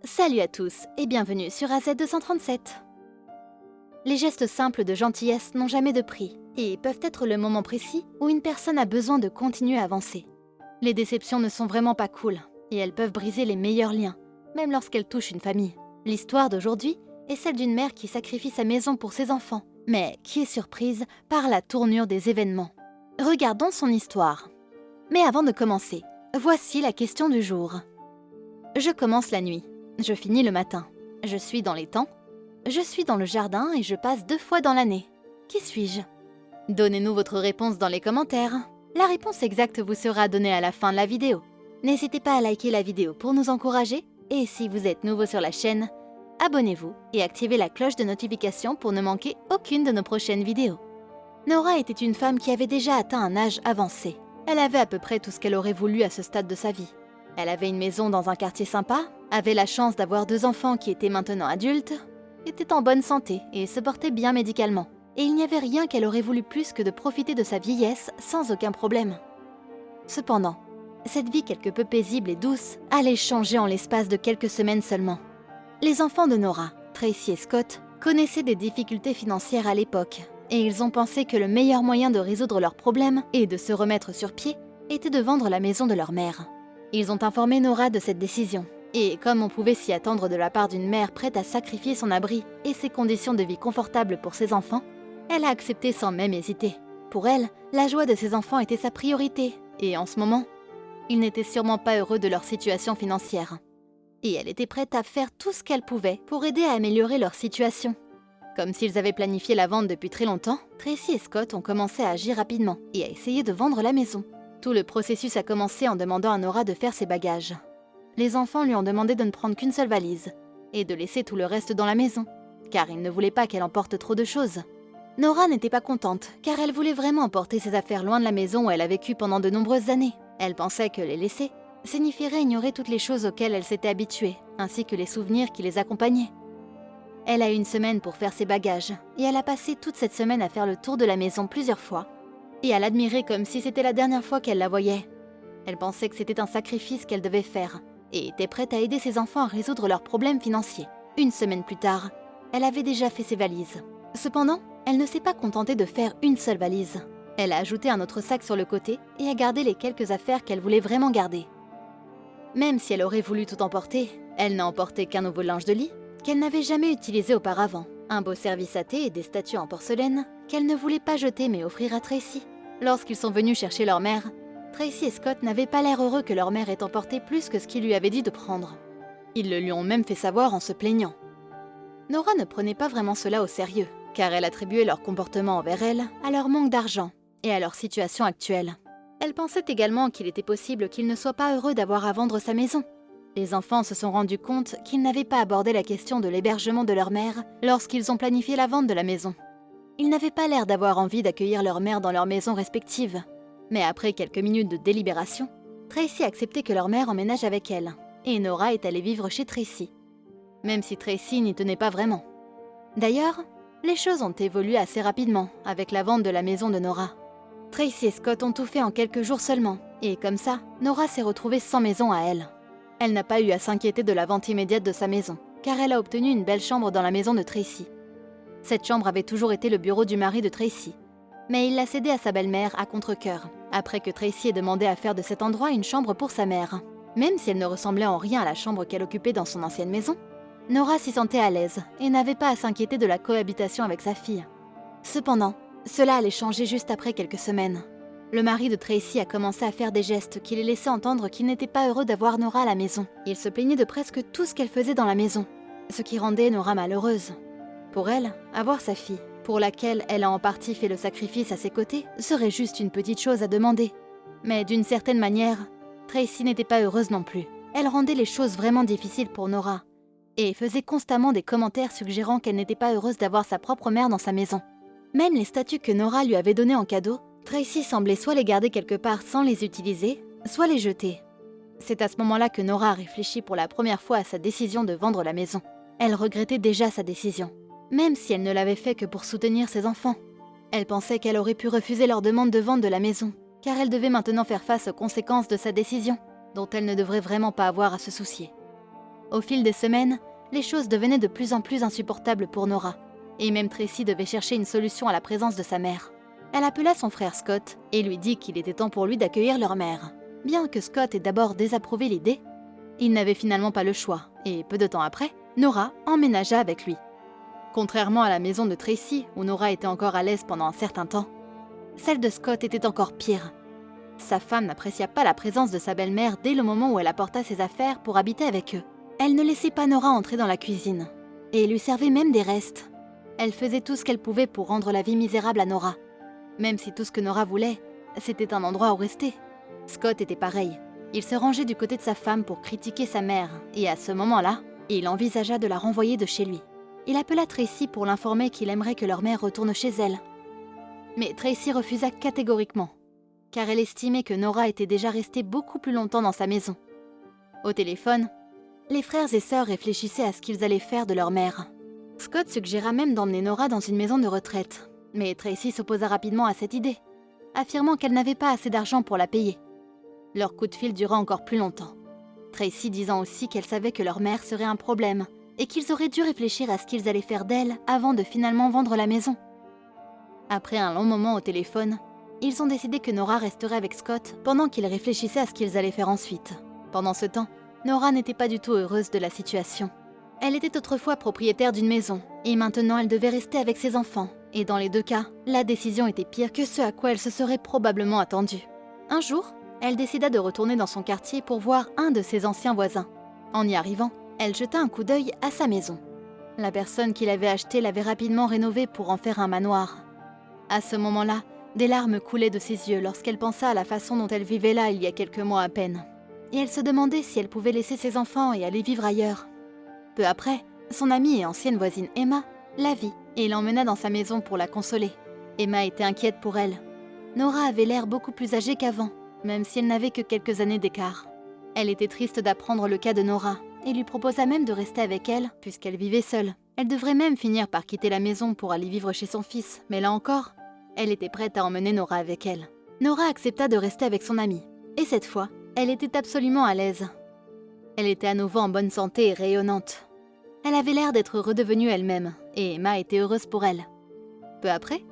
Salut à tous et bienvenue sur AZ237. Les gestes simples de gentillesse n'ont jamais de prix et peuvent être le moment précis où une personne a besoin de continuer à avancer. Les déceptions ne sont vraiment pas cool et elles peuvent briser les meilleurs liens, même lorsqu'elles touchent une famille. L'histoire d'aujourd'hui est celle d'une mère qui sacrifie sa maison pour ses enfants, mais qui est surprise par la tournure des événements. Regardons son histoire. Mais avant de commencer, voici la question du jour. Je commence la nuit. Je finis le matin. Je suis dans les temps. Je suis dans le jardin et je passe 2 fois dans l'année. Qui suis-je? Donnez-nous votre réponse dans les commentaires. La réponse exacte vous sera donnée à la fin de la vidéo. N'hésitez pas à liker la vidéo pour nous encourager. Et si vous êtes nouveau sur la chaîne, abonnez-vous et activez la cloche de notification pour ne manquer aucune de nos prochaines vidéos. Nora était une femme qui avait déjà atteint un âge avancé. Elle avait à peu près tout ce qu'elle aurait voulu à ce stade de sa vie. Elle avait une maison dans un quartier sympa, avait la chance d'avoir 2 enfants qui étaient maintenant adultes, était en bonne santé et se portait bien médicalement. Et il n'y avait rien qu'elle aurait voulu plus que de profiter de sa vieillesse sans aucun problème. Cependant, cette vie quelque peu paisible et douce allait changer en l'espace de quelques semaines seulement. Les enfants de Nora, Tracy et Scott, connaissaient des difficultés financières à l'époque, et ils ont pensé que le meilleur moyen de résoudre leurs problèmes et de se remettre sur pied était de vendre la maison de leur mère. Ils ont informé Nora de cette décision, et comme on pouvait s'y attendre de la part d'une mère prête à sacrifier son abri et ses conditions de vie confortables pour ses enfants, elle a accepté sans même hésiter. Pour elle, la joie de ses enfants était sa priorité, et en ce moment, ils n'étaient sûrement pas heureux de leur situation financière. Et elle était prête à faire tout ce qu'elle pouvait pour aider à améliorer leur situation. Comme s'ils avaient planifié la vente depuis très longtemps, Tracy et Scott ont commencé à agir rapidement et à essayer de vendre la maison. Tout le processus a commencé en demandant à Nora de faire ses bagages. Les enfants lui ont demandé de ne prendre qu'une seule valise et de laisser tout le reste dans la maison, car ils ne voulaient pas qu'elle emporte trop de choses. Nora n'était pas contente, car elle voulait vraiment emporter ses affaires loin de la maison où elle a vécu pendant de nombreuses années. Elle pensait que les laisser signifierait ignorer toutes les choses auxquelles elle s'était habituée, ainsi que les souvenirs qui les accompagnaient. Elle a eu une semaine pour faire ses bagages, et elle a passé toute cette semaine à faire le tour de la maison plusieurs fois, et à l'admirer comme si c'était la dernière fois qu'elle la voyait. Elle pensait que c'était un sacrifice qu'elle devait faire, et était prête à aider ses enfants à résoudre leurs problèmes financiers. Une semaine plus tard, elle avait déjà fait ses valises. Cependant, elle ne s'est pas contentée de faire une seule valise. Elle a ajouté un autre sac sur le côté et a gardé les quelques affaires qu'elle voulait vraiment garder. Même si elle aurait voulu tout emporter, elle n'a emporté qu'un nouveau linge de lit, qu'elle n'avait jamais utilisé auparavant, un beau service à thé et des statues en porcelaine qu'elle ne voulait pas jeter mais offrir à Tracy. Lorsqu'ils sont venus chercher leur mère, Tracy et Scott n'avaient pas l'air heureux que leur mère ait emporté plus que ce qu'il lui avait dit de prendre. Ils le lui ont même fait savoir en se plaignant. Nora ne prenait pas vraiment cela au sérieux, car elle attribuait leur comportement envers elle à leur manque d'argent et à leur situation actuelle. Elle pensait également qu'il était possible qu'il ne soit pas heureux d'avoir à vendre sa maison. Les enfants se sont rendus compte qu'ils n'avaient pas abordé la question de l'hébergement de leur mère lorsqu'ils ont planifié la vente de la maison. Ils n'avaient pas l'air d'avoir envie d'accueillir leur mère dans leur maison respective. Mais après quelques minutes de délibération, Tracy a accepté que leur mère emménage avec elle, et Nora est allée vivre chez Tracy. Même si Tracy n'y tenait pas vraiment. D'ailleurs, les choses ont évolué assez rapidement avec la vente de la maison de Nora. Tracy et Scott ont tout fait en quelques jours seulement, et comme ça, Nora s'est retrouvée sans maison à elle. Elle n'a pas eu à s'inquiéter de la vente immédiate de sa maison, car elle a obtenu une belle chambre dans la maison de Tracy. Cette chambre avait toujours été le bureau du mari de Tracy, mais il l'a cédée à sa belle-mère à contre-cœur, après que Tracy ait demandé à faire de cet endroit une chambre pour sa mère. Même si elle ne ressemblait en rien à la chambre qu'elle occupait dans son ancienne maison, Nora s'y sentait à l'aise et n'avait pas à s'inquiéter de la cohabitation avec sa fille. Cependant, cela allait changer juste après quelques semaines. Le mari de Tracy a commencé à faire des gestes qui les laissaient entendre qu'il n'était pas heureux d'avoir Nora à la maison. Il se plaignait de presque tout ce qu'elle faisait dans la maison, ce qui rendait Nora malheureuse. Pour elle, avoir sa fille, pour laquelle elle a en partie fait le sacrifice à ses côtés, serait juste une petite chose à demander. Mais d'une certaine manière, Tracy n'était pas heureuse non plus. Elle rendait les choses vraiment difficiles pour Nora, et faisait constamment des commentaires suggérant qu'elle n'était pas heureuse d'avoir sa propre mère dans sa maison. Même les statues que Nora lui avait données en cadeau, Tracy semblait soit les garder quelque part sans les utiliser, soit les jeter. C'est à ce moment-là que Nora a réfléchi pour la première fois à sa décision de vendre la maison. Elle regrettait déjà sa décision, même si elle ne l'avait fait que pour soutenir ses enfants. Elle pensait qu'elle aurait pu refuser leur demande de vente de la maison, car elle devait maintenant faire face aux conséquences de sa décision, dont elle ne devrait vraiment pas avoir à se soucier. Au fil des semaines, les choses devenaient de plus en plus insupportables pour Nora. Et même Tracy devait chercher une solution à la présence de sa mère. Elle appela son frère Scott et lui dit qu'il était temps pour lui d'accueillir leur mère. Bien que Scott ait d'abord désapprouvé l'idée, il n'avait finalement pas le choix, et peu de temps après, Nora emménagea avec lui. Contrairement à la maison de Tracy, où Nora était encore à l'aise pendant un certain temps, celle de Scott était encore pire. Sa femme n'apprécia pas la présence de sa belle-mère dès le moment où elle apporta ses affaires pour habiter avec eux. Elle ne laissait pas Nora entrer dans la cuisine, et lui servait même des restes. Elle faisait tout ce qu'elle pouvait pour rendre la vie misérable à Nora. Même si tout ce que Nora voulait, c'était un endroit où rester. Scott était pareil. Il se rangeait du côté de sa femme pour critiquer sa mère, et à ce moment-là, il envisagea de la renvoyer de chez lui. Il appela Tracy pour l'informer qu'il aimerait que leur mère retourne chez elle. Mais Tracy refusa catégoriquement, car elle estimait que Nora était déjà restée beaucoup plus longtemps dans sa maison. Au téléphone, les frères et sœurs réfléchissaient à ce qu'ils allaient faire de leur mère. Scott suggéra même d'emmener Nora dans une maison de retraite, mais Tracy s'opposa rapidement à cette idée, affirmant qu'elle n'avait pas assez d'argent pour la payer. Leur coup de fil dura encore plus longtemps, Tracy disant aussi qu'elle savait que leur mère serait un problème et qu'ils auraient dû réfléchir à ce qu'ils allaient faire d'elle avant de finalement vendre la maison. Après un long moment au téléphone, ils ont décidé que Nora resterait avec Scott pendant qu'ils réfléchissaient à ce qu'ils allaient faire ensuite. Pendant ce temps, Nora n'était pas du tout heureuse de la situation. Elle était autrefois propriétaire d'une maison, et maintenant elle devait rester avec ses enfants, et dans les deux cas, la décision était pire que ce à quoi elle se serait probablement attendue. Un jour, elle décida de retourner dans son quartier pour voir un de ses anciens voisins. En y arrivant, elle jeta un coup d'œil à sa maison. La personne qui l'avait achetée l'avait rapidement rénovée pour en faire un manoir. À ce moment-là, des larmes coulaient de ses yeux lorsqu'elle pensa à la façon dont elle vivait là il y a quelques mois à peine. Et elle se demandait si elle pouvait laisser ses enfants et aller vivre ailleurs. Peu après, son amie et ancienne voisine Emma la vit et l'emmena dans sa maison pour la consoler. Emma était inquiète pour elle. Nora avait l'air beaucoup plus âgée qu'avant, même si elle n'avait que quelques années d'écart. Elle était triste d'apprendre le cas de Nora et lui proposa même de rester avec elle puisqu'elle vivait seule. Elle devrait même finir par quitter la maison pour aller vivre chez son fils, mais là encore, elle était prête à emmener Nora avec elle. Nora accepta de rester avec son amie, et cette fois, elle était absolument à l'aise. Elle était à nouveau en bonne santé et rayonnante. Elle avait l'air d'être redevenue elle-même, et Emma était heureuse pour elle. Peu après,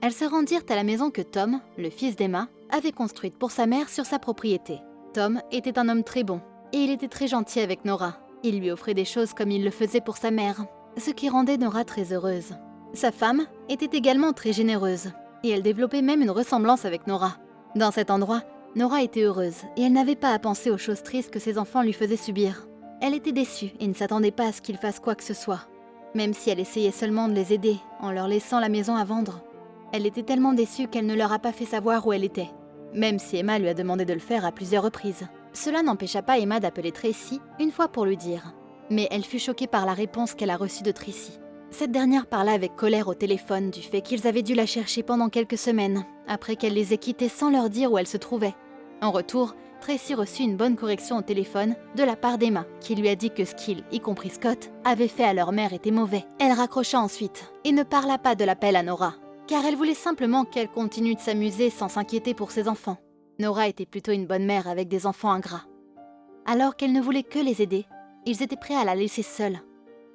elles se rendirent à la maison que Tom, le fils d'Emma, avait construite pour sa mère sur sa propriété. Tom était un homme très bon, et il était très gentil avec Nora. Il lui offrait des choses comme il le faisait pour sa mère, ce qui rendait Nora très heureuse. Sa femme était également très généreuse, et elle développait même une ressemblance avec Nora. Dans cet endroit, Nora était heureuse, et elle n'avait pas à penser aux choses tristes que ses enfants lui faisaient subir. Elle était déçue et ne s'attendait pas à ce qu'ils fassent quoi que ce soit, même si elle essayait seulement de les aider en leur laissant la maison à vendre. Elle était tellement déçue qu'elle ne leur a pas fait savoir où elle était, même si Emma lui a demandé de le faire à plusieurs reprises. Cela n'empêcha pas Emma d'appeler Tracy une fois pour lui dire, mais elle fut choquée par la réponse qu'elle a reçue de Tracy. Cette dernière parla avec colère au téléphone du fait qu'ils avaient dû la chercher pendant quelques semaines, après qu'elle les ait quittés sans leur dire où elle se trouvait. En retour, Tracy reçut une bonne correction au téléphone de la part d'Emma, qui lui a dit que ce qu'ils, y compris Scott, avaient fait à leur mère était mauvais. Elle raccrocha ensuite et ne parla pas de l'appel à Nora, car elle voulait simplement qu'elle continue de s'amuser sans s'inquiéter pour ses enfants. Nora était plutôt une bonne mère avec des enfants ingrats. Alors qu'elle ne voulait que les aider, ils étaient prêts à la laisser seule,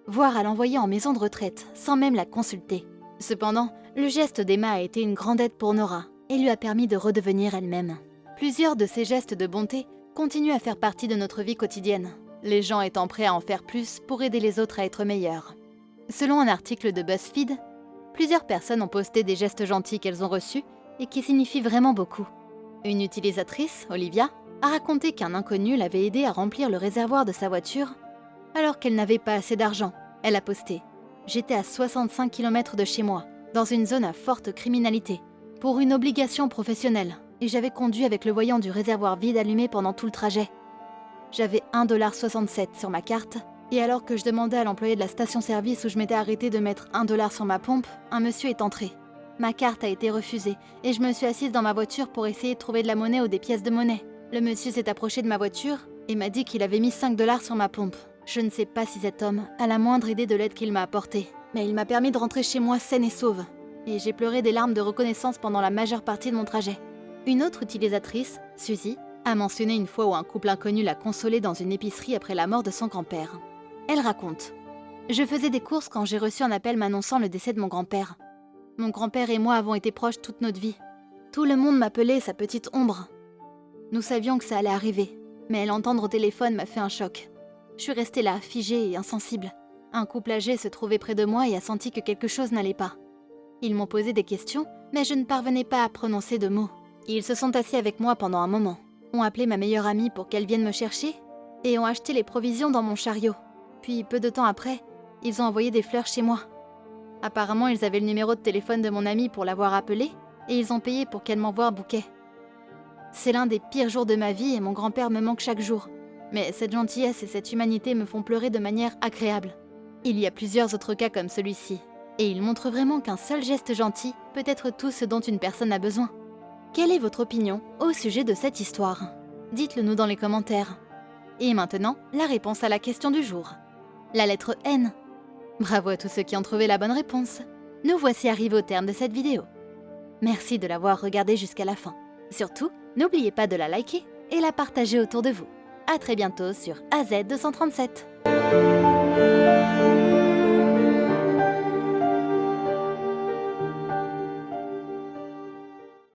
voire à l'envoyer en maison de retraite, sans même la consulter. Cependant, le geste d'Emma a été une grande aide pour Nora et lui a permis de redevenir elle-même. Plusieurs de ces gestes de bonté continuent à faire partie de notre vie quotidienne, les gens étant prêts à en faire plus pour aider les autres à être meilleurs. Selon un article de BuzzFeed, plusieurs personnes ont posté des gestes gentils qu'elles ont reçus et qui signifient vraiment beaucoup. Une utilisatrice, Olivia, a raconté qu'un inconnu l'avait aidée à remplir le réservoir de sa voiture alors qu'elle n'avait pas assez d'argent. Elle a posté « J'étais à 65 km de chez moi, dans une zone à forte criminalité, pour une obligation professionnelle, et j'avais conduit avec le voyant du réservoir vide allumé pendant tout le trajet. J'avais 1,67 $ sur ma carte, et alors que je demandais à l'employé de la station-service où je m'étais arrêtée de mettre 1 $ sur ma pompe, un monsieur est entré. Ma carte a été refusée, et je me suis assise dans ma voiture pour essayer de trouver de la monnaie ou des pièces de monnaie. Le monsieur s'est approché de ma voiture et m'a dit qu'il avait mis 5 $ sur ma pompe. Je ne sais pas si cet homme a la moindre idée de l'aide qu'il m'a apportée, mais il m'a permis de rentrer chez moi saine et sauve. Et j'ai pleuré des larmes de reconnaissance pendant la majeure partie de mon trajet. » Une autre utilisatrice, Suzy, a mentionné une fois où un couple inconnu l'a consolée dans une épicerie après la mort de son grand-père. Elle raconte: Je faisais des courses quand j'ai reçu un appel m'annonçant le décès de mon grand-père. Mon grand-père et moi avons été proches toute notre vie. Tout le monde m'appelait sa petite ombre. Nous savions que ça allait arriver, mais l'entendre au téléphone m'a fait un choc. Je suis restée là, figée et insensible. Un couple âgé se trouvait près de moi et a senti que quelque chose n'allait pas. Ils m'ont posé des questions, mais je ne parvenais pas à prononcer de mots. Ils se sont assis avec moi pendant un moment, ont appelé ma meilleure amie pour qu'elle vienne me chercher, et ont acheté les provisions dans mon chariot. Puis, peu de temps après, ils ont envoyé des fleurs chez moi. Apparemment, ils avaient le numéro de téléphone de mon amie pour l'avoir appelée, et ils ont payé pour qu'elle m'envoie un bouquet. C'est l'un des pires jours de ma vie et mon grand-père me manque chaque jour. Mais cette gentillesse et cette humanité me font pleurer de manière agréable. Il y a plusieurs autres cas comme celui-ci, et ils montrent vraiment qu'un seul geste gentil peut être tout ce dont une personne a besoin. Quelle est votre opinion au sujet de cette histoire? Dites-le nous dans les commentaires. Et maintenant, la réponse à la question du jour. La lettre N. Bravo à tous ceux qui ont trouvé la bonne réponse. Nous voici arrivés au terme de cette vidéo. Merci de l'avoir regardée jusqu'à la fin. Surtout, n'oubliez pas de la liker et la partager autour de vous. À très bientôt sur AZ237.